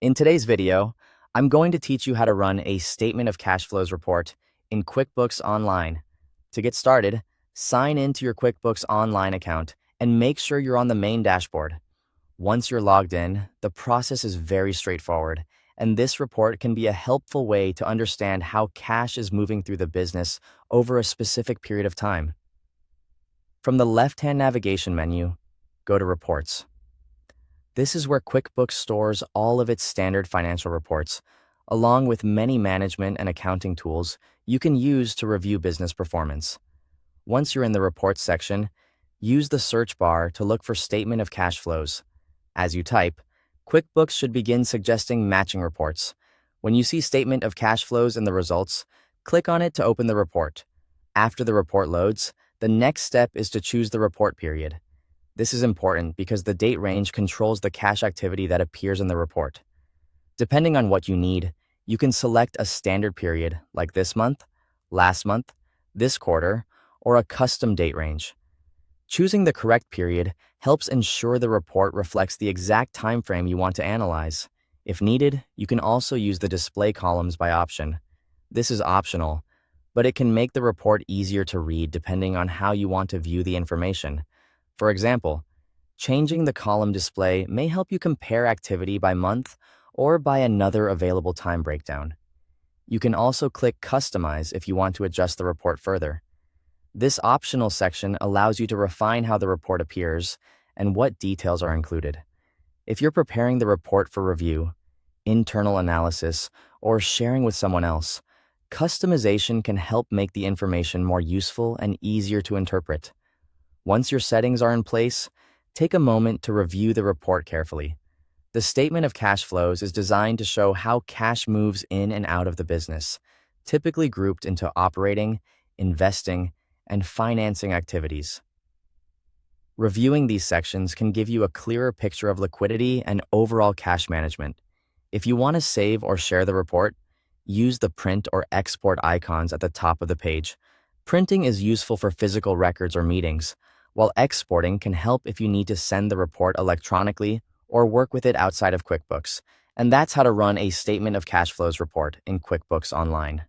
In today's video, I'm going to teach you how to run a statement of cash flows report in QuickBooks Online. To get started, sign into your QuickBooks Online account and make sure you're on the main dashboard. Once you're logged in, the process is very straightforward, and this report can be a helpful way to understand how cash is moving through the business over a specific period of time. From the left-hand navigation menu, go to Reports. This is where QuickBooks stores all of its standard financial reports, along with many management and accounting tools you can use to review business performance. Once you're in the Reports section, use the search bar to look for Statement of Cash Flows. As you type, QuickBooks should begin suggesting matching reports. When you see Statement of Cash Flows in the results, click on it to open the report. After the report loads, the next step is to choose the report period. This is important because the date range controls the cash activity that appears in the report. Depending on what you need, you can select a standard period like this month, last month, this quarter, or a custom date range. Choosing the correct period helps ensure the report reflects the exact time frame you want to analyze. If needed, you can also use the display columns by option. This is optional, but it can make the report easier to read depending on how you want to view the information. For example, changing the column display may help you compare activity by month or by another available time breakdown. You can also click Customize if you want to adjust the report further. This optional section allows you to refine how the report appears and what details are included. If you're preparing the report for review, internal analysis, or sharing with someone else, customization can help make the information more useful and easier to interpret. Once your settings are in place, take a moment to review the report carefully. The statement of cash flows is designed to show how cash moves in and out of the business, typically grouped into operating, investing, and financing activities. Reviewing these sections can give you a clearer picture of liquidity and overall cash management. If you want to save or share the report, use the print or export icons at the top of the page. Printing is useful for physical records or meetings, while exporting can help if you need to send the report electronically or work with it outside of QuickBooks. And that's how to run a statement of cash flows report in QuickBooks Online.